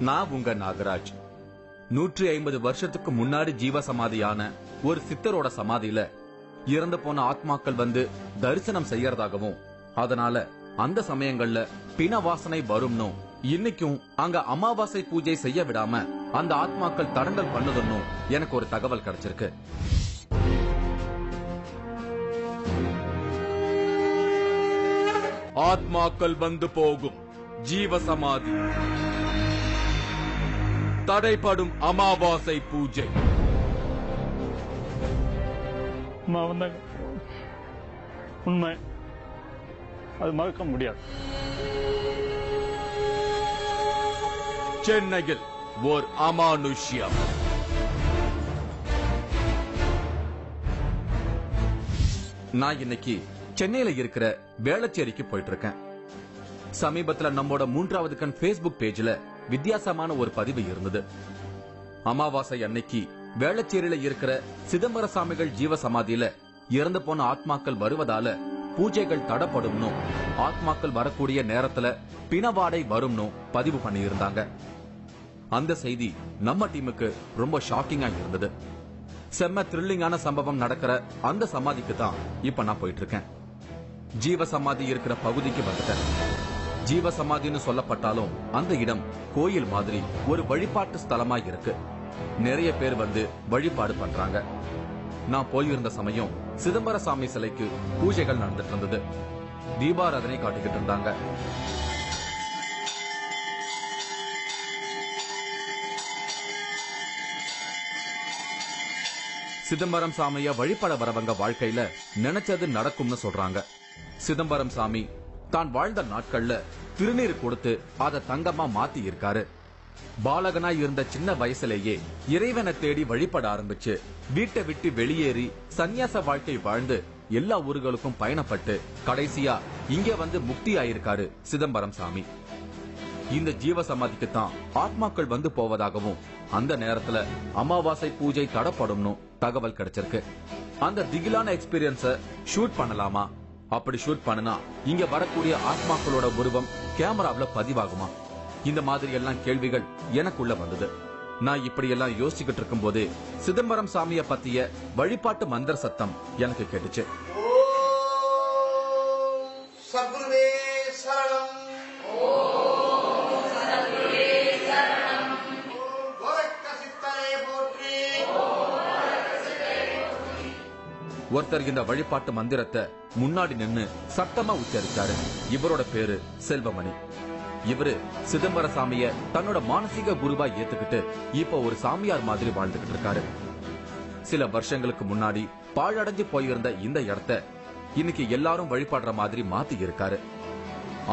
நான் உங்க நாகராஜ். 150 வருஷத்துக்கு முன்னாடி ஜீவசமாதியான ஒரு சித்தரோட சமாதியில இறந்து போன ஆத்மாக்கள் வந்து தரிசனம் செய்யறதாகவும், அதனால அந்த சமயங்கள்ல பிண வாசனை வரும்னு, இன்னைக்கும் அங்க அமாவாசை பூஜை செய்ய விடாம அந்த ஆத்மாக்கள் தடங்கல் பண்ணுதுன்னு எனக்கு ஒரு தகவல் கிடைச்சிருக்கு. ஆத்மாக்கள் வந்து போகும் ஜீவசமாதி, தடைப்படும் அமாவாசை பூஜை. உண்மை, அது மறக்க முடியாது. சென்னையில் ஓர் அமானுஷ்யம். நான் இன்னைக்கு சென்னையில இருக்கிற வேளச்சேரிக்கு போயிட்டு இருக்கேன். சமீபத்துல நம்மோட 3வது கண் Facebook பேஜ்ல வித்தியாசமான ஒரு பதிவு இருந்தது. அமாவாசை அன்னைக்கு வேளச்சேரியில இருக்கிற சிதம்பர சாமிகள் ஜீவசமாதியில இறந்து போன ஆத்மாக்கள் வருவதால பூஜைகள் தடப்படும்னு, ஆத்மாக்கள் வரக்கூடிய நேரத்துல பிணவாடை வரும்னு பதிவு பண்ணி இருந்தாங்க. அந்த செய்தி நம்ம டீமுக்கு ரொம்ப ஷாக்கிங்கா இருந்தது. செம்ம த்ரில்லிங்கான சம்பவம் நடக்கிற அந்த சமாதிக்கு தான் இப்ப நான் போயிட்டு இருக்கேன். ஜீவசமாதி இருக்கிற பகுதிக்கு வந்துட்டேன். ஜீவசமாதின்னு சொல்லப்பட்டாலும் அந்த இடம் கோயில் மாதிரி ஒரு வழிபாட்டு ஸ்தலமா இருக்கு. நிறைய பேர் வந்து வழிபாடு பண்றாங்க. நான் போயிருந்த சமயம் சிதம்பர சாமி சிலைக்கு பூஜைகள் நடந்துட்டு இருந்தது. தீபாராதனை காட்டிக்கிட்டு இருந்தாங்க. சிதம்பரம் சாமிய வழிபட வரவங்க வாழ்க்கையில நினைச்சது நடக்கும்னு சொல்றாங்க. சிதம்பரம் சாமி தான் வாழ்ந்த நாட்கள்ல திருநீர் கொடுத்து அதை தங்கமா மாத்தி இருக்காரு. பாலகனா இருந்த சின்ன வயசுலேயே இறைவனை தேடி வழிபட ஆரம்பிச்சு வீட்டை விட்டு வெளியேறி சந்நியாச வாழ்க்கை வாழ்ந்து எல்லா ஊர்களுக்கும் பயணப்பட்டு கடைசியா இங்க வந்து முக்தி ஆயிருக்காரு சிதம்பரம் சாமி. இந்த ஜீவசமாதிக்கு தான் ஆத்மாக்கள் வந்து போவதாகவும், அந்த நேரத்துல அமாவாசை பூஜை தடப்படும்னு தகவல் கிடைச்சிருக்கு. அந்த திகிலான எக்ஸ்பீரியன்ஸ ஷூட் பண்ணலாமா? அப்படி ஷூட் பண்ணனா இங்க வரக்கூடிய ஆத்மாக்களோட உருவம் கேமராவில் பதிவாகுமா? இந்த மாதிரி எல்லாம் கேள்விகள் எனக்குள்ள வந்தது. நான் இப்படி எல்லாம் யோசிச்சுக்கிட்டு இருக்கும் போது சிதம்பரம் சாமிய பத்திய வழிபாட்டு மந்திர சத்தம் எனக்கு கேட்டுச்சு. ஒருத்தர் இந்த வழிபாட்டு மந்திரத்தை முன்னாடி நின்னு சத்தமா உச்சரிச்சாரு. இவரோட பேரு செல்வமணி. இவரு சிதம்பர சாமிய தன்னோட மானசீக குருவா ஏத்துக்கிட்டு இப்ப ஒரு சாமியார் மாதிரி வாழ்ந்துகிட்டு இருக்காரு. சில வருஷங்களுக்கு முன்னாடி பாழடைஞ்சு போயிருந்த இந்த இடத்த இன்னைக்கு எல்லாரும் வழிபாடுற மாதிரி மாத்தி இருக்காரு.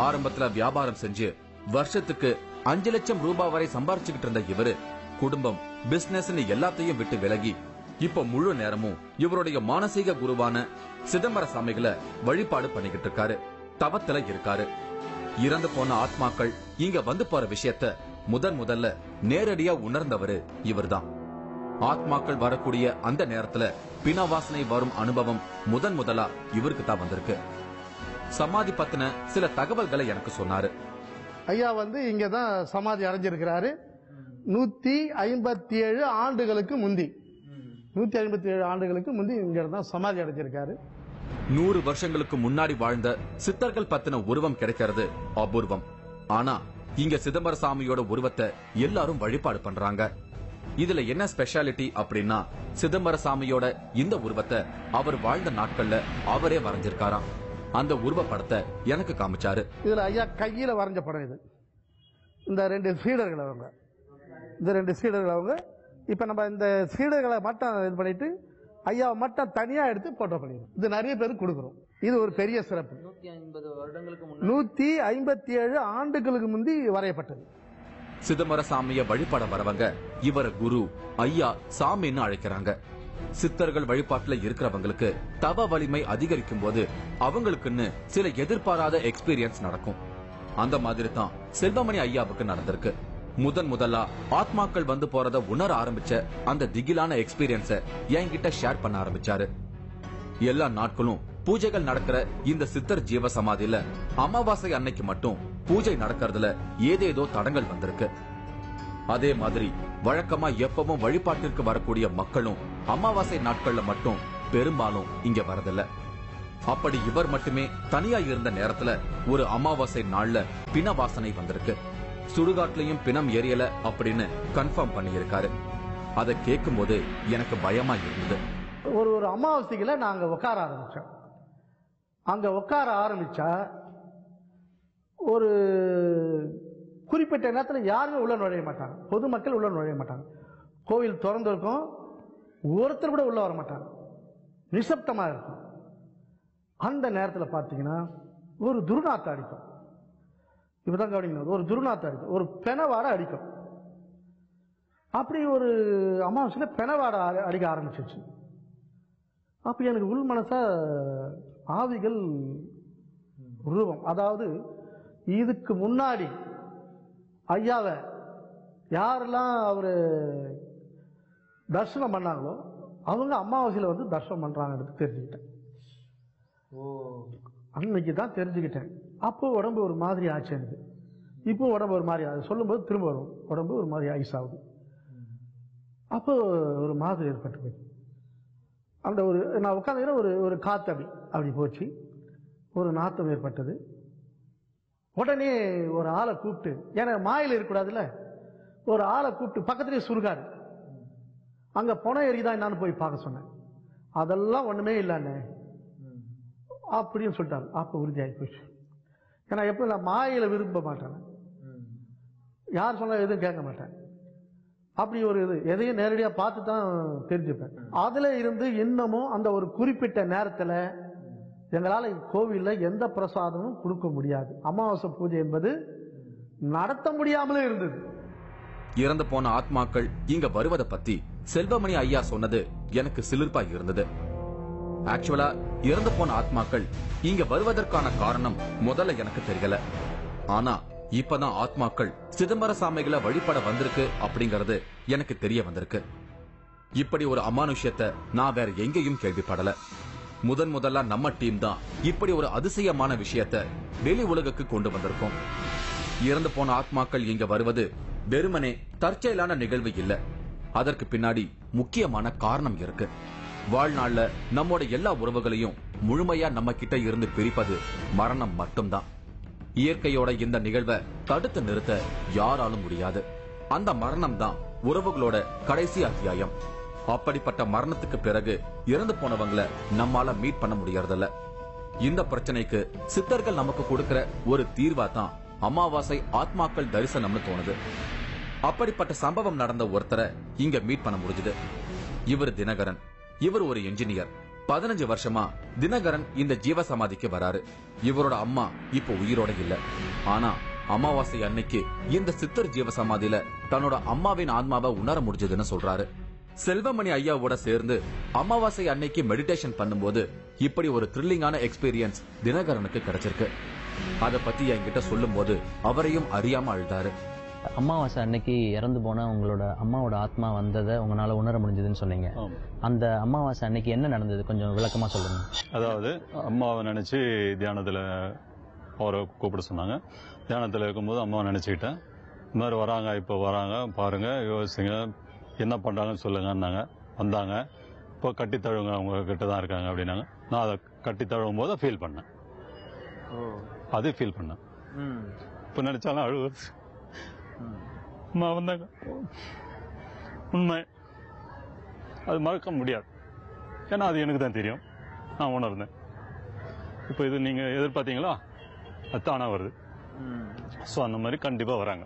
ஆரம்பத்துல வியாபாரம் செஞ்சு வருஷத்துக்கு 5 லட்சம் ரூபாய் வரை சம்பாரிச்சுக்கிட்டு இருந்த இவரு குடும்பம், பிசினஸ் எல்லாத்தையும் விட்டு விலகி இப்ப முழு நேரமும் இவருடைய மானசீக குருவான சிதம்பர சாமிகளை வழிபாடு பண்ணிக்கிட்டு இருக்காரு. தவத்துல இருக்காரு. இறந்து போன ஆத்மாக்கள் இங்க வந்து போற விஷயத்த முதல்ல நேரடியா உணர்ந்தவரு இவர்தான். ஆத்மாக்கள் வரக்கூடிய அந்த நேரத்துல பிணவாசனை வரும் அனுபவம் முதலா இவருக்கு தான் வந்திருக்கு. சமாதி பத்தின சில தகவல்களை எனக்கு சொன்னாரு. ஐயா வந்து இங்கதான் சமாதி அடைஞ்சிருக்கிறாரு. 157 ஆண்டுகளுக்கு முந்தி 157 ஆண்டுகளுக்கு முந்தி இங்கதான் சமாதி அடைஞ்சிருக்காரு. 100 வருஷங்களுக்கு முன்னாடி வாழ்ந்த சித்தர்கள் பத்தின உருவம் கிடைக்கிறது அபூர்வம். ஆனா இங்க சிதம்பர சாமியோட உருவத்தை எல்லாரும் வழிபாடு பண்றாங்க. இதுல என்ன ஸ்பெஷாலிட்டி அப்படின்னா, சிதம்பர சாமியோட இந்த உருவத்தை அவர் வாழ்ந்த நாட்கள்ல அவரே வரைஞ்சிருக்காராம். அந்த உருவ படத்தை எனக்கு காமிச்சாரு. இதுல ஐயா கையில வரைஞ்ச படம் இது. இந்த 2 சீடர்கள் அவங்க, இந்த 2 சீடர்கள் அவங்க. இப்ப நம்ம இந்த சீடர்களை மட்டும் இது பண்ணிட்டு ஐயாவை மட்டும் தனியா எடுத்து போட்டோ பண்ணிடுறோம். இது நிறைய பேருக்கு கொடுக்குறோம். இது ஒரு பெரிய சிறப்பு. 157 ஆண்டுகளுக்கு முந்தி வரையப்பட்டது. சிதம்பர சாமிய வழிபட வரவங்க இவர குரு, ஐயா, சாமின்னு அழைக்கிறாங்க. சித்தர்கள் வழிபாட்டுல இருக்கிறவங்களுக்கு தவ வலிமை அதிகரிக்கும் போது அவங்களுக்குன்னு சில எதிர்பாராத எக்ஸ்பீரியன்ஸ் நடக்கும். அந்த மாதிரி தான் செல்வமணி ஐயாவுக்கு நடந்திருக்கு. முதலா ஆத்மாக்கள் வந்து போறத உணர ஆரம்பிச்ச அந்த திகிலான எக்ஸ்பீரியன்ஸ என்கிட்ட ஷேர் பண்ண ஆரம்பிச்சாரு. எல்லா நாட்களும் பூஜைகள் நடக்கிற இந்த சித்தர் ஜீவ சமாதியில அமாவாசை அன்னைக்கு மட்டும் பூஜை நடக்கிறதுல ஏதேதோ தடங்கள் வந்திருக்கு. அதே மாதிரி வழக்கமா எப்பவும் வழிபாட்டிற்கு வரக்கூடிய மக்களும் அமாவாசை நாட்கள்ல மட்டும் பெரும்பாலும் இங்க வரதில்ல. அப்படி இவர் மட்டுமே தனியா இருந்த நேரத்துல ஒரு அமாவாசை நாள்ல பிண வாசனை வந்திருக்கு. சுடுகாட்லயும் பிணம் எரியல அப்படின்னு கன்ஃபார்ம் பண்ணியிருக்காரு. அதை கேட்கும் போது எனக்கு பயமா இருந்தது. ஒரு அமாவாசைகளை நாங்க உட்கார ஆரம்பிச்சோம். அங்க உட்கார ஆரம்பிச்சா ஒரு குறிப்பிட்ட நேரத்தில் யாருமே உள்ள நுழைய மாட்டாங்க, பொதுமக்கள் உள்ள நுழைய மாட்டாங்க. கோவில் திறந்திருக்கும், ஒருத்தர் கூட உள்ள வர மாட்டாங்க, நிசப்தமா இருக்கும். அந்த நேரத்தில் பார்த்தீங்கன்னா ஒரு துர்நாத்தம் அடிக்கும். இப்பதான் கவனிக்கணும், ஒரு துர்நாத்தம் அடிக்கும், ஒரு பெணவாடை அடிக்கும். அப்படி ஒரு அமாவாசையில பெணவாடை அடிக்க ஆரம்பிச்சிச்சு. அப்ப எனக்கு உள் மனசா ஆவிகள் ரூபம், அதாவது இதுக்கு முன்னாடி ஐயாவை யாரெல்லாம் அவரு தரிசனம் பண்ணாங்களோ அவங்க அமாவாசையில வந்து தரிசனம் பண்றாங்கன்னு தெரிஞ்சுக்கிட்டேன். அன்னைக்கு தான் தெரிஞ்சுக்கிட்டேன். அப்போ உடம்பு ஒரு மாதிரி ஆச்சு எனக்கு. இப்போ உடம்பு ஒரு மாதிரி ஆகுது, சொல்லும் போது திரும்ப வரும், உடம்பு ஒரு மாதிரி ஐஸ் ஆகுது. அப்போ ஒரு மாதிரி ஏற்பட்டு போய் அந்த ஒரு நான் உட்காந்துக்கிற ஒரு காத்து அப்படி போச்சு. ஒரு நாத்தம் ஏற்பட்டது. உடனே ஒரு ஆளை கூப்பிட்டு, ஏன்னா மாயில இருக்கக்கூடாதுல்ல, ஒரு ஆளை கூப்பிட்டு பக்கத்துலேயே சுருகாரு, அங்க பணம் எரிதான் என்னன்னு போய் பார்க்க சொன்னேன். அதெல்லாம் ஒண்ணுமே இல்லைண்ணே அப்படின்னு சொல்லிட்டாங்க. அப்ப உறுதியாகி போச்சு. ஏன்னா எப்ப நான் மாயில விரும்ப மாட்டேன், யார் சொன்னா எதுவும் கேட்க மாட்டேன். அப்படி ஒரு எதையும் நேரடியா பார்த்து தான் தெரிஞ்சுப்பேன். அதுல இருந்து இன்னமும் அந்த ஒரு குறிப்பிட்ட நேரத்துல எங்களால கோவில்ல எந்த பிரசாதமும் கொடுக்க முடியாது. அமாவாசை பூஜை என்பது நடத்த முடியாமலே இருந்தது. இறந்து போன ஆத்மாக்கள் இங்க வருவதை பத்தி செல்வமணி ஐயா சொன்னது எனக்கு சிலிர்ப்பா இருந்தது. ஆக்சுவலா இறந்து போன ஆத்மாக்கள் இங்க வருவதற்கான காரணம் முதல்ல எனக்கு தெரியல. ஆனா இப்பதான் ஆத்மாக்கள் சிதம்பர சாமிகளை வழிபட வந்திருக்கு அப்படிங்கறது எனக்கு தெரிய வந்திருக்கு. இப்படி ஒரு அமானுஷ்யத்தை நான் வேற எங்கேயும் கேள்விப்படல. முதல்ல நம்ம டீம் தான் இப்படி ஒரு அதிசயமான விஷயத்தை வெளி உலகுக்கு கொண்டு வந்திருக்கோம். இறந்து போன ஆத்மாக்கள் இங்க வருவது வெறுமனே தற்செயலான நிகழ்வு இல்ல. அதற்கு பின்னாடி முக்கியமான காரணம் இருக்கு. வாழ்நாள்ல நம்மோட எல்லா உறவுகளையும் முழுமையா நம்ம கிட்ட இருந்து பிரிப்பது மரணம் மட்டும்தான். இயற்கையோட இந்த நிகழ்வை தடுத்து நிறுத்த யாராலும் முடியாது. அந்த மரணம் தான் உறவுகளோட கடைசி அத்தியாயம். அப்படிப்பட்ட மரணத்துக்கு பிறகு இறந்து போனவங்களை நம்மால மீட் பண்ண முடியறதில்ல. இந்த பிரச்சனைக்கு சித்தர்கள் நமக்கு கொடுக்கிற ஒரு தீர்வா தான் அமாவாசை ஆத்மாக்கள் தரிசனம்னு தோணுது. அப்படிப்பட்ட சம்பவம் நடந்த ஒருத்தரை இங்க மீட் பண்ண முடிஞ்சது. இவர் தினகரன். இவர் ஒரு என்ஜினியர். 15 வருஷமா தினகரன் இந்த ஜீவசமாதிக்கு வராரு. இவரோட அம்மா இப்போ உயிரோட இல்ல. ஆனா அமாவாசை அன்னைக்கு இந்த சித்தர் ஜீவசமாதியில தன்னோட அம்மாவின் ஆன்மாவை உணர முடிஞ்சதுன்னு சொல்றாரு. செல்வமணி ஐயாவோட சேர்ந்து அமாவாசை அன்னைக்கு மெடிடேஷன் பண்ணும்போது இப்படி ஒரு த்ரில்லிங்கான எக்ஸ்பீரியன்ஸ் தினகரனுக்கு கிடைச்சிருக்கு. அத பத்தி என்கிட்ட சொல்லும் போது அவரையும் அறியாம அழுதாரு. அமாவாசை அன்னைக்கு இறந்து போன உங்களோட அம்மாவோட ஆத்மா வந்ததை உங்களால உணர முடிஞ்சதுன்னு சொன்னீங்க. அந்த அமாவாசை அன்னைக்கு என்ன நடந்தது கொஞ்சம் விளக்கமா சொல்லுங்க. அதாவது அம்மாவை நினைச்சு தியானத்துல அவரை கூப்பிட சொன்னாங்க. தியானத்துல இருக்கும்போது அம்மாவை நினைச்சுக்கிட்டேன். இந்த மாதிரி வராங்க, இப்போ வராங்க பாருங்க, யோசிங்க, என்ன பண்றாங்கன்னு சொல்லுங்கன்னாங்க. வந்தாங்க. இப்போ கட்டி தழுவுங்க, அவங்க கிட்ட தான் இருக்காங்க அப்படின்னாங்க. நான் அதை கட்டி தழுவும் போது ஃபீல் பண்ணேன். அது ஃபீல் பண்ணேன். இப்போ நினைச்சாலும் அழுவது. அம்மா வந்தாங்க, உண்மை அது மறக்க முடியாது. ஏன்னா அது எனக்கு தான் தெரியும், நான் உணர்ந்தேன். இப்போ இது நீங்க எதிர்பார்த்தீங்களா, அது தானா வருது. ஸோ அந்த மாதிரி கண்டிப்பா வராங்க.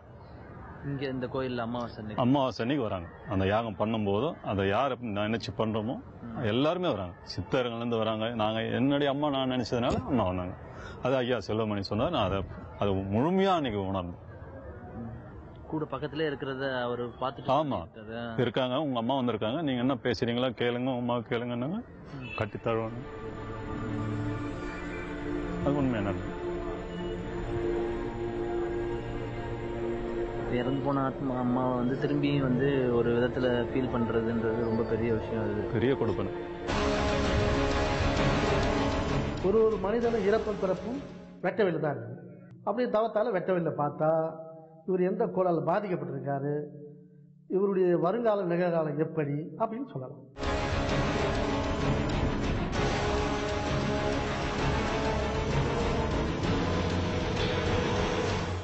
இங்க இந்த கோயில்ல அமாவாசை அன்னைக்கு வராங்க. அந்த யாகம் பண்ணும் போதும் அதை யார் நினைச்சு பண்றோமோ எல்லாருமே வராங்க. சித்தர்கள் இருந்து வராங்க. நாங்க என்னுடைய அம்மா நான் நினைச்சதுனால அம்மா வந்தாங்க. அது ஐயா செல்வமணி சொன்னார். நான் அதை முழுமையா அன்னைக்கு உணர்ந்தேன். கூட பக்கத்துல இருக்கிறத அவர் பார்த்துட்டு ஆமா இருக்காங்க, உங்க அம்மா வந்திருக்காங்க, நீங்க என்ன பேசுறீங்களா கேளுங்க, அம்மா கேளுங்கன்னாங்க. கட்டி தழுவாங்க. அது உண்மை. என்ன இறந்து போன ஆத்மா அம்மாவை வந்து திரும்பி வந்து ஒரு விதத்துல ஃபீல் பண்றதுன்றது ரொம்ப பெரிய விஷயம். அது பெரிய கொடுப்பன. ஒரு மனிதனும் இறப்பும் பிறப்பும் வெட்ட வெளில தான் இருக்கு. அப்படியே தவத்தால வெட்ட வெளில பார்த்தா இவர் எந்த கோளால பாதிக்கப்பட்டிருக்காரு, இவருடைய வருங்கால நிகழ்காலம் எப்படி அப்படின்னு சொல்லலாம்.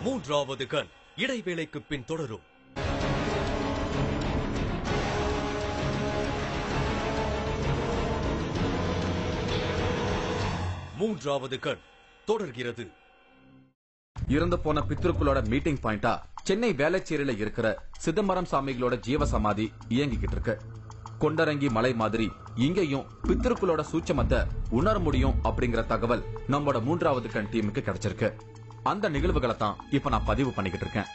மூன்றாவது கண் இடைவேளைக்கு பின் தொடரும். மூன்றாவது கண் தொடர்கிறது. இறந்து போன பித்ருக்களோட மீட்டிங் பாயிண்டா சென்னை வேளச்சேரியில இருக்கிற சிதம்பரம் சாமிகளோட ஜீவ சமாதி இயங்கிக்கிட்டு இருக்கு. கொண்டரங்கி மலை மாதிரி இங்கேயும் பித்ருக்களோட சூட்சமத்தை உணர முடியும் அப்படிங்கிற தகவல் நம்மளோட மூன்றாவது கண் டீமுக்கு கிடைச்சிருக்கு. அந்த நிகழ்வுகளை தான் இப்ப நான் பதிவு பண்ணிக்கிட்டு இருக்கேன்.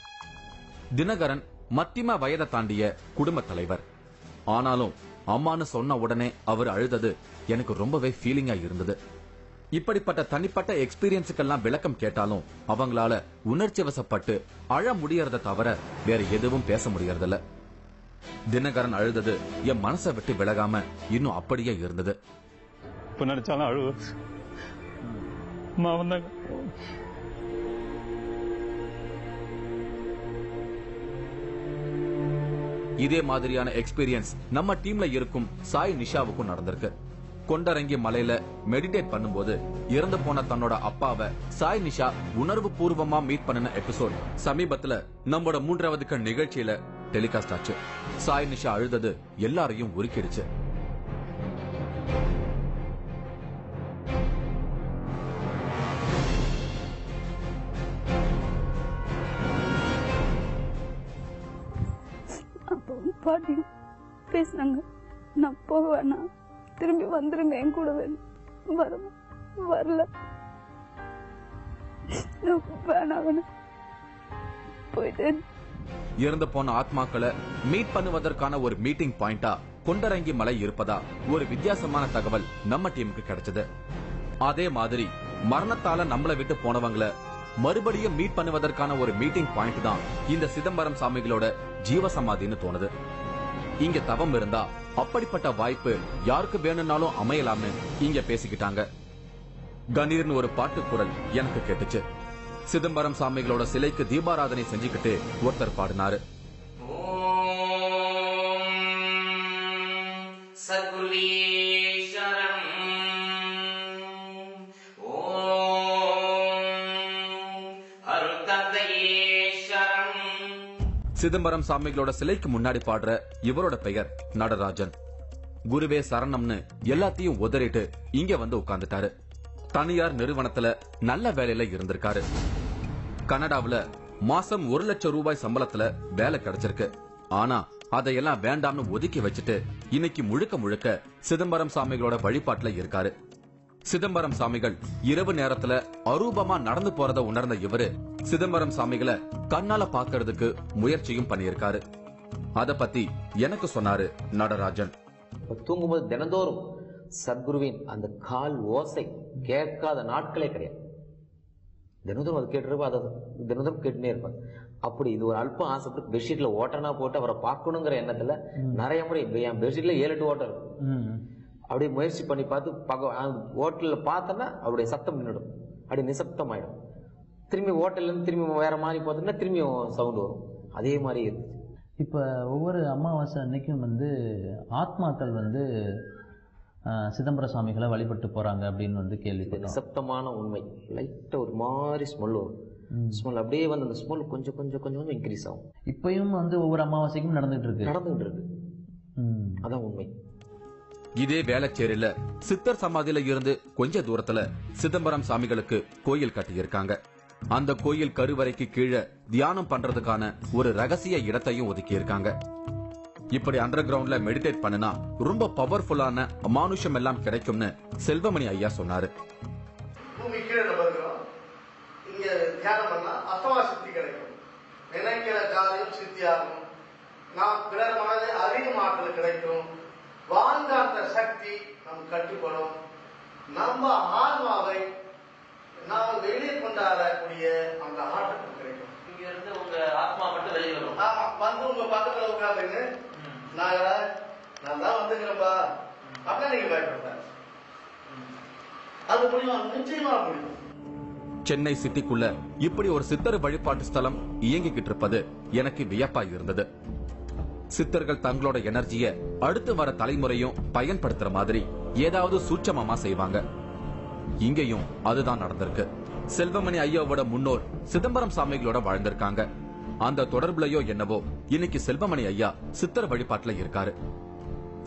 தினகரன் மத்தியம வயதை தாண்டிய குடும்ப தலைவர். ஆனாலும் அம்மான்னு சொன்ன உடனே அவர் அழுதது எனக்கு ரொம்பவே ஃபீலிங்கா இருந்தது. இப்படிப்பட்ட தனிப்பட்ட எக்ஸ்பீரியன்ஸுக்கெல்லாம் விளக்கம் கேட்டாலும் அவங்களால உணர்ச்சி வசப்பட்டு அழ முடியறத தவிர வேற எதுவும் பேச முடியறதில்ல. தினகரன் அழுதது என் மனசை விட்டு விலகாம இன்னும் அப்படியே இருந்தது. இப்ப நினைச்சாலும் அழுவு. இதே மாதிரியான எக்ஸ்பீரியன்ஸ் நம்ம டீம்ல இருக்கும் சாய் நிஷாவுக்கும் நடந்திருக்கு. கொண்டரங்கி மலையில மெடிடேட் பண்ணும்போது இறந்து போன தன்னோட அப்பாவை சாய் நிஷா உணர்வு பூர்வமா மீட் பண்ணின எபிசோட் சமீபத்துல நம்மளோட மூன்றாவது கண் நிகழ்ச்சியில டெலிகாஸ்ட் ஆச்சு. சாய் நிஷா அழுதது எல்லாரையும் உருக்கிடுச்சு. பாட்டி பேசினாங்க, நான் போவேன்னா திரும்பி வந்துருங்க என் கூட வரல வேணாம் போயிட்டேன். இறந்து போன ஆத்மாக்களை மீட் பண்ணுவதற்கான ஒரு மீட்டிங் பாயிண்டா கொண்டரங்கி மலை இருப்பதா ஒரு வித்தியாசமான தகவல் நம்ம டீமுக்கு கிடைச்சது. அதே மாதிரி மரணத்தால நம்மளை விட்டு போனவங்களை மறுபடியும் மீட் பண்ணுவதற்கான ஒரு மீட்டிங் பாயிண்ட் தான் இந்த சிதம்பரம் சாமிகளோட ஜீவசமாதின்னு தோணுது. இங்க தவம் இருந்தா அப்படிப்பட்ட வாய்ப்பு யாருக்கு வேணும்னாலும் அமையலாம்னு இங்க பேசிக்கிட்டாங்க. கணீர்னு ஒரு பாட்டு குரல் எனக்கு கேட்டுச்சு. சிதம்பரம் சாமிகளோட சிலைக்கு தீபாராதனை செஞ்சுக்கிட்டு ஒருத்தர் பாடினாரு. சிதம்பரம் சாமிகளோட சிலைக்கு முன்னாடி பாடுற இவரோட பெயர் நடராஜன். குருவே சரணம்னு எல்லாத்தையும் உதறிட்டு இங்க வந்து உட்கார்ந்துட்டாரு. தனியார் நிறுவனத்துல நல்ல வேலையில இருந்திருக்காரு. கனடாவுல மாசம் 1 லட்சம் ரூபாய் சம்பளத்துல வேலை கிடைச்சிருக்கு. ஆனா அதையெல்லாம் வேண்டாம்னு ஒதுக்கி வச்சுட்டு இன்னைக்கு முழுக்க முழுக்க சிதம்பரம் சாமிகளோட வழிபாட்டுல இருக்காரு. சிதம்பரம் சாமிகள் இரவு நேரத்துல அரூபமா நடந்து போறத உணர்ந்த இவரு சிதம்பரம் சாமிகளை கண்ணால பாக்குறதுக்கு முயற்சியும் பண்ணியிருக்காரு. அத பத்தி எனக்கு சொன்னாரு நடராஜன். தூங்கும்போது தினந்தோறும் சத்குருவின் அந்த கால் ஓசை கேட்காத நாட்களே கிடையாது. தினந்தோறும் அது கேட்டுருப்பா, அதை தினந்தோறும் கேட்டுனே இருப்பாங்க. அப்படி இது ஒரு அல்பம் ஆசைப்பட்டு பெட்ஷீட்ல ஓட்டனா போட்டு அவரை பார்க்கணுங்கிற எண்ணத்துல நிறைய முறை என் பெட்ஷீட்ல 7-8 ஓட்டம் இருக்கும். அப்படியே முயற்சி பண்ணி பார்த்து ஹோட்டல்ல பார்த்தோன்னா அவருடைய சத்தம் நின்றுடும், அப்படி நிசப்தம் ஆயிடும். திரும்பி ஹோட்டல்லேருந்து திரும்பி வேற மாதிரி பார்த்தோம்னா திரும்பியும் சவுண்ட் வரும். அதே மாதிரி இருந்துச்சு. இப்போ ஒவ்வொரு அமாவாசை அன்னைக்கும் ஆத்மாக்கள் சிதம்பர சாமிகளை வழிபட்டு போறாங்க அப்படின்னு கேள்விப்பட்டோம். நிசப்தமான உண்மை. லைட்டா ஒரு மாதிரி ஸ்மெல் வரும். ஸ்மெல் அப்படியே அந்த ஸ்மெல் கொஞ்சம் கொஞ்சம் கொஞ்சம் கொஞ்சம் இன்க்ரீஸ் ஆகும். இப்பயும் ஒவ்வொரு அமாவாசைக்கும் நடந்துட்டு இருக்கு. அதான் உண்மை. இதே வேளச்சேரியில சித்தர் சமாதியில இருந்து கொஞ்ச தூரத்துல சிதம்பரம் சாமிகளுக்கு கோயில் கட்டியிருக்காங்க. அந்த கோயில் கருவறைக்கு கீழே தியானம் பண்றதுக்கான ஒரு ரகசிய இடத்தையும் ஒதுக்கி இருக்காங்க. இப்படி அண்டர் கிரவுண்ட்ல மெடிடேட் பண்ணினா ரொம்ப பவர்ஃபுல்லான அமானுஷம் எல்லாம் கிடைக்கும்னு செல்வமணி ஐயா சொன்னாரு. பூமி கீழே வருகிறோம், இங்க தியானம் பண்ணா அசவா சித்தி கிடைக்கும், நினைக்கிற காரியம் சித்தியாகும், நாம் பிறர் மனதை அறியும் ஆற்றல் கிடைக்கும், வாழ்ந்தாந்த சக்தி நம் கட்டுப்படும், நம்ம ஆன்மாவை நாம் வெளியே கொண்டாடக்கூடிய அந்த ஆற்றல் கிடைக்கும். இங்க இருந்து உங்க ஆத்மா மட்டும் வெளியே வரும். ஆமா, வந்து உங்க பக்கத்துல உட்காந்துங்க, நான் தான் வந்துக்கிறப்பா அப்படின்னா நீங்க பயப்படுற அது முடியும், நிச்சயமா முடியும். சென்னை சிட்டிக்குள்ள இப்படி ஒரு சித்தர் வழிபாட்டு ஸ்தலம் இயங்கிக்கிட்டு இருப்பது எனக்கு வியப்பா இருந்தது. சித்தர்கள் தங்களோட எனர்ஜிய அடுத்து வர தலைமுறையும் பயன்படுத்துற மாதிரி ஏதாவது சூட்சமமா செய்வாங்க. இங்கேயும் அதுதான் நடந்திருக்கு. செல்வமணி ஐயாவோட முன்னோர் சிதம்பரம் சாமிகளோட வாழ்ந்திருக்காங்க. அந்த தொடர்புலையோ என்னவோ இன்னைக்கு செல்வமணி ஐயா சித்தர் வழிபாட்டுல இருக்காரு.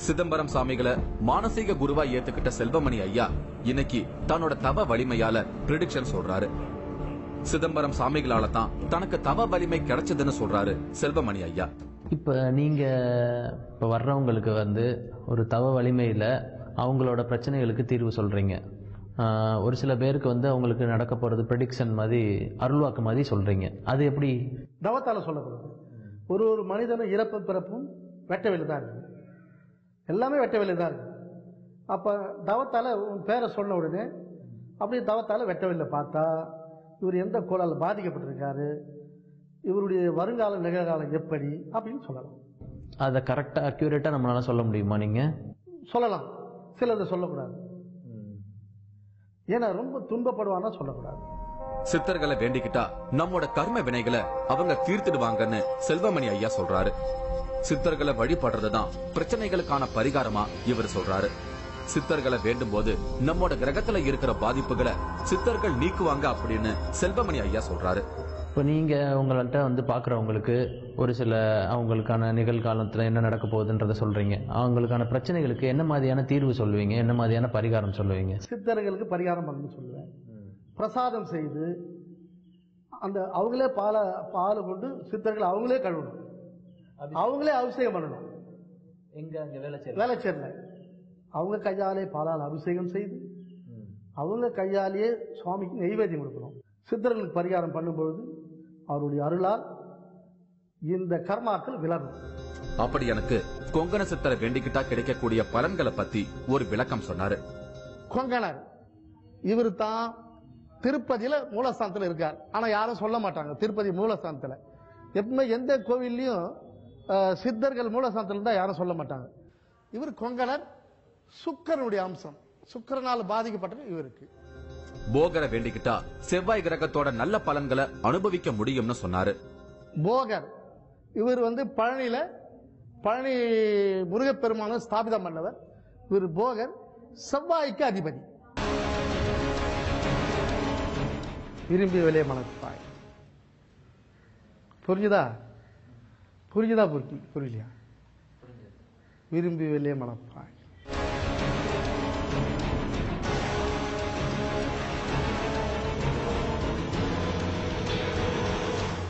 சிதம்பரம் சாமிகளை மானசீக குருவா ஏத்துக்கிட்ட செல்வமணி ஐயா இன்னைக்கு தன்னோட தவ வலிமையால பிரெடிக்ஷன் சொல்றாரு. சிதம்பரம் சாமிகளால தான் தனக்கு தவ வலிமை கிடைச்சதுன்னு சொல்றாரு செல்வமணி ஐயா. இப்போ நீங்கள் வர்றவங்களுக்கு ஒரு தவ வலிமையில் அவங்களோட பிரச்சனைகளுக்கு தீர்வு சொல்கிறீங்க. ஒரு சில பேருக்கு அவங்களுக்கு நடக்க போகிறது ப்ரெடிக்ஷன் மாதிரி அருள்வாக்கு மாதிரி சொல்கிறீங்க. அது எப்படி? தவத்தால் சொல்லப்படுது. ஒரு மனிதனும் இறப்பும் பிறப்பும் வெட்ட வெளி தான் இருக்குது. எல்லாமே வெட்ட வெளி தான் இருக்குது. அப்போ தவத்தால் உன் பேரை சொன்ன உடனே அப்படி தவத்தால் வெட்ட வெளில பார்த்தா இவர் எந்த கோளால் பாதிக்கப்பட்டிருக்காரு, இவருடைய வருங்காலம் நிகழ்காலம் எப்படி அப்படின்னு சொல்லலாம். அதை கரெக்டாக அக்யூரேட்டாக நம்மளால சொல்ல முடியுமா? நீங்கள் சொல்லலாம், சிலதை சொல்லக்கூடாது. ஏன்னா ரொம்ப துன்பப்படுவானா சொல்லக்கூடாது. சித்தர்களை வேண்டிக்கிட்டா நம்மோட கர்ம வினைகளை அவங்க தீர்த்திடுவாங்கன்னு செல்வமணி ஐயா சொல்றாரு. சித்தர்களை வழிபடுறதுதான் பிரச்சனைகளுக்கான பரிகாரமா இவர் சொல்றாரு. சித்தர்களை வேண்டும் போது நம்மோட கிரகத்துல இருக்கிற பாதிப்புகளை சித்தர்கள் நீக்குவாங்க அப்படின்னு செல்வமணி ஐயா சொல்றாரு. இப்போ நீங்கள் உங்கள்கிட்ட பார்க்குறவங்களுக்கு ஒரு சில அவங்களுக்கான நிகழ்காலத்தில் என்ன நடக்க போகுதுன்றதை சொல்கிறீங்க. அவங்களுக்கான பிரச்சனைகளுக்கு என்ன மாதிரியான தீர்வு சொல்லுவீங்க, என்ன மாதிரியான பரிகாரம் சொல்லுவீங்க? சித்தர்களுக்கு பரிகாரம் பண்ணணும்னு சொல்லுவேன். பிரசாதம் செய்து அந்த அவங்களே பாலை கொண்டு சித்தர்கள் அவங்களே கழுவணும், அவங்களே அபிஷேகம் பண்ணணும். எங்க அங்கே வேலைச்சேரில் அவங்க கையாலே பாலால் அபிஷேகம் செய்து அவங்க கையாலேயே சுவாமிக்கு நெய்வேத்தியம் கொடுக்கணும். சித்தர்களுக்கு பரிகாரம் பண்ணும்பொழுது அவருடைய அருளால் இந்த கர்மாக்கள் விலகும். அப்படி எனக்கு கொங்கண சித்தரை வேண்டிக்கிட்டா கிடைக்கக்கூடிய பலன்களை பத்தி ஒரு விளக்கம் சொன்னாரு. கொங்கணர் இவர் தான் திருப்பதியில மூலஸ்தானத்தில் இருக்கார். ஆனா யாரும் சொல்ல மாட்டாங்க திருப்பதி மூலஸ்தானத்தில். எப்பவுமே எந்த கோவில்லையும் சித்தர்கள் மூலஸ்தானத்தில் இருந்தா யாரும் சொல்ல மாட்டாங்க. இவர் கொங்கணர், சுக்கிரனுடைய அம்சம், சுக்கிரனால் பாதிக்கப்பட்டது இவருக்கு. போகரை வேண்டிக்கிட்டா செவ்வாய் கிரகத்தோட நல்ல பலன்களை அனுபவிக்க முடியும்னு சொன்னாரு. போகர் இவர் பழனி முருகப்பெருமான ஸ்தாபிதம் பண்ணவர். இவர் போகர் செவ்வாய்க்கு அதிபதி. விரும்பி வெளியே மனப்பாய். புரிஞ்சுதா? புரியலையா? விரும்பி வெளியே மனப்பாய்.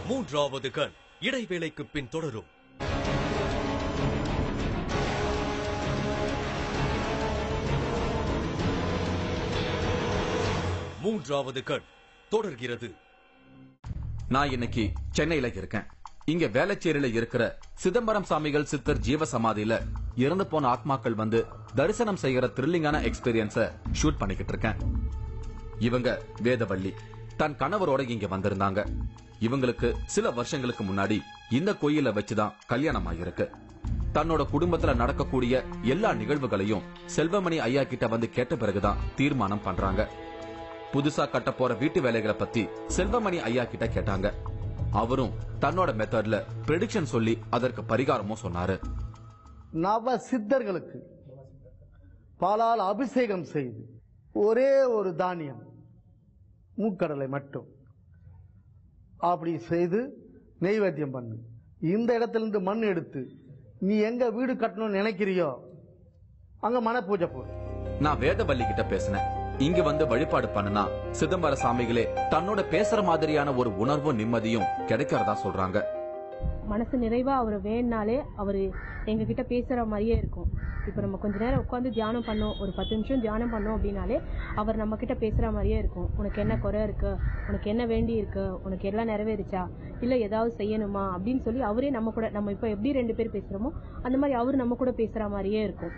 மூன்றாவது கண் இடைவேளைக்கு பின் தொடரும். மூன்றாவது கண் தொடர்கிறது. நான் இன்னைக்கு சென்னையில இருக்கேன். இங்க வேளச்சேரியில இருக்கிற சிதம்பரம் சாமிகள் சித்தர் ஜீவ சமாதியில இறந்து போன ஆத்மாக்கள் தரிசனம் செய்யற த்ரில்லிங்கான எக்ஸ்பீரியன்ஸ ஷூட் பண்ணிக்கிட்டு இருக்கேன். இவங்க வேதவள்ளி தன் கணவரோட இங்க வந்திருந்தாங்க. இவங்களுக்கு சில வருஷங்களுக்கு முன்னாடி இந்த கோயில வச்சுதான் கல்யாணம் ஆகியிருக்கு. தன்னோட குடும்பத்துல நடக்கக்கூடிய எல்லா நிகழ்வுகளையும் செல்வமணி ஐயா கிட்ட கேட்ட பிறகுதான் தீர்மானம் பண்றாங்க. புதுசா கட்ட போற வீட்டு வேலைகளை பத்தி செல்வமணி ஐயா கிட்ட கேட்டாங்க. அவரும் தன்னோட மெத்தட்ல பிரெடிக்ஷன் சொல்லி அதற்கு பரிகாரமும் சொன்னாரு. நவ சித்தர்களுக்கு பாலால் அபிஷேகம் செய்து ஒரே ஒரு தானியம் மூக்கடலை மட்டும் அப்படி செய்து நெய்வேத்தியம் பண்ணு. இந்த இடத்திலிருந்து மண் எடுத்து நீ எங்க வீடு கட்டணும்னு நினைக்கிறியோ அங்க மன பூஜை போடு. நான் வேதவள்ளி கிட்ட பேசினேன். இங்க வழிபாடு பண்ணுனா சிதம்பர சாமிகளே தன்னோட பேசுற மாதிரியான ஒரு உணர்வும் நிம்மதியும் கிடைக்கிறதா சொல்றாங்க. மனசு நிறைவா அவர் வேணாலே அவரு எங்க கிட்ட பேசுற மாதிரியே இருக்கும். இப்ப நம்ம கொஞ்ச நேரம் உட்காந்து தியானம் பண்ணோம், ஒரு 10 நிமிஷம் தியானம் பண்ணோம் அப்படின்னாலே அவர் நம்ம கிட்ட பேசுற மாதிரியே இருக்கும். உனக்கு என்ன குறை இருக்கு, உனக்கு என்ன வேண்டி இருக்கு, உனக்கு எல்லாம் நிறைவேறிச்சா, இல்ல ஏதாவது செய்யணுமா அப்படின்னு சொல்லி அவரே நம்ம கூட, நம்ம இப்ப எப்படி 2 பேர் பேசுறோமோ அந்த மாதிரி அவரு நம்ம கூட பேசுற மாதிரியே இருக்கும்.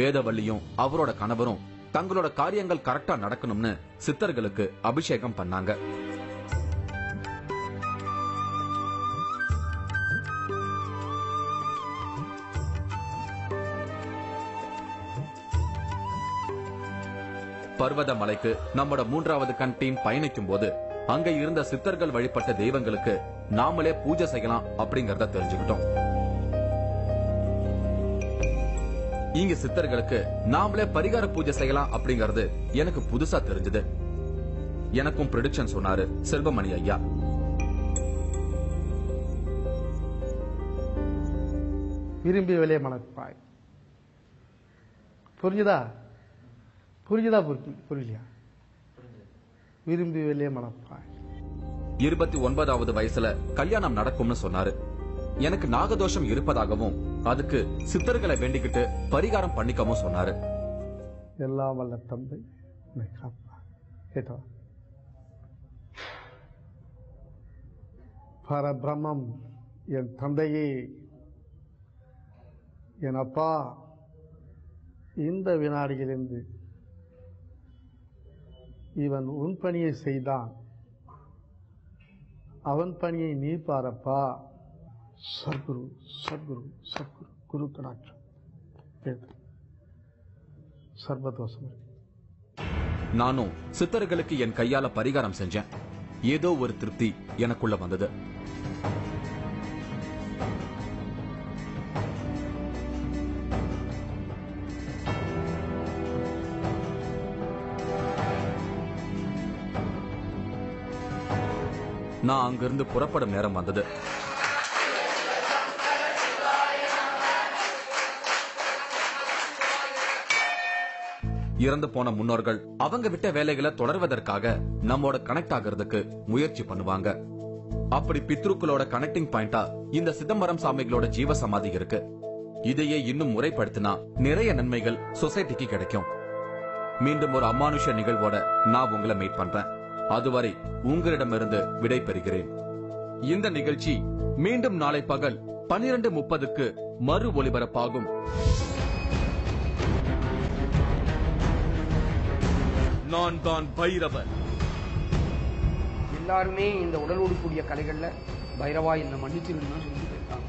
வேதவள்ளியும் அவரோட கணவரும் தங்களோட காரியங்கள் கரெக்டா நடக்கணும்னு சித்தர்களுக்கு அபிஷேகம் பண்ணாங்க. பர்வத மலைக்கு நம்மோட மூன்றாவது கண் டீம் பயணிக்கும் போது அங்க இருந்த சித்தர்கள் வழிபட்ட தெய்வங்களுக்கு நாமளே பூஜை செய்யலாம் அப்படிங்கறத தெரிஞ்சுக்கிட்டோம். இங்க சித்தர்களுக்கு நாமளே பரிகார பூஜை செய்யலாம் அப்படிங்கறது எனக்கு புதுசா தெரிஞ்சது. எனக்கும் ப்ரெடிக்ஷன் சொன்னாரு செல்வமணி ஐயா. விரும்பி விலையை மணப்பாய். புரிஞ்சுதா? புரியலையா? விரும்பி விலையை மணப்பாய். 29வது வயசுல கல்யாணம் நடக்கும்னு சொன்னாரு. எனக்கு நாகதோஷம் இருப்பதாகவும் அதுக்கு சித்தர்களை வேண்டிக்கிட்டு பரிகாரம் பண்ணிக்கவும் சொன்னாரு. எல்லாம் வல்ல தந்தை கேட்டா பரபிரம்மம் என் தந்தையே, என் அப்பா, இந்த வினாடியிலிருந்து இவன் உன் பணியை செய்தான், அவன் பணியை நீ பாரப்பா. சத்குரு சத்குரு சத்குரு குரு கடாட்சம் சர்வதோஷம். நானும் சித்தர்களுக்கு என் கையால பரிகாரம் செஞ்சேன். ஏதோ ஒரு திருப்தி எனக்குள்ள வந்தது. நான் அங்கிருந்து புறப்படும் நேரம் வந்தது. இறந்து போன முன்னோர்கள் அவங்க விட்ட வேலைகளை தொடர்வதற்காக நம்மோட கனெக்ட் ஆகிறதுக்கு முயற்சி பண்ணுவாங்க. அப்படி பித்ருக்களோட கனெக்டிங் பாயிண்டா இந்த சிதம்பரம் சாமிகளோட ஜீவ சமாதி இருக்கு. இதையே இன்னும் முறைப்படுத்தினா நிறைய நன்மைகள் சொசைட்டிக்கு கிடைக்கும். மீண்டும் ஒரு அமானுஷ நிகழ்வோட நான் உங்களை மீட் பண்றேன். அதுவரை உங்களிடமிருந்து விடை பெறுகிறேன். இந்த நிகழ்ச்சி மீண்டும் நாளை பகல் 12:30க்கு மறு ஒலிபரப்பாகும். நான் தான் பைரவர். எல்லாருமே இந்த உடலோடு கூடிய கலைகள்ல பைரவா என்ன மன்னிச்சிருந்தா சொல்லி போயிருக்காங்க.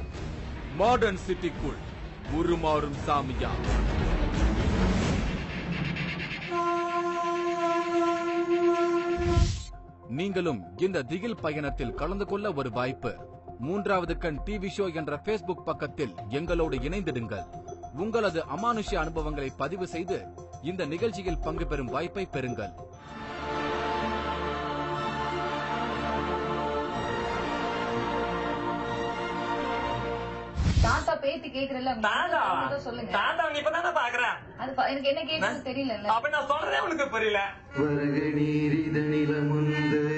மாடர்ன் சிட்டிக்குள் உருமாறும் சாமியா. நீங்களும் இந்த திகில் பயணத்தில் கலந்து கொள்ள ஒரு வாய்ப்பு. 3வது கண் டிவி ஷோ என்ற பேஸ்புக் பக்கத்தில் எங்களோடு இணைந்திடுங்கள். உங்களது அமானுஷ்ய அனுபவங்களை பதிவு செய்து இந்த நிகழ்ச்சியில் பங்கு பெறும் வாய்ப்பை பெறுங்கள். தாத்தா பேத்தி கேக்குறல சொல்லுங்க. தாத்தா நீ இப்பதானே பாக்குறேன். அது எனக்கு என்ன கேக்குறது தெரியல. அப்ப நான் சொல்றேன் உனக்கு புரியல. வரக நீரிதனில முந்து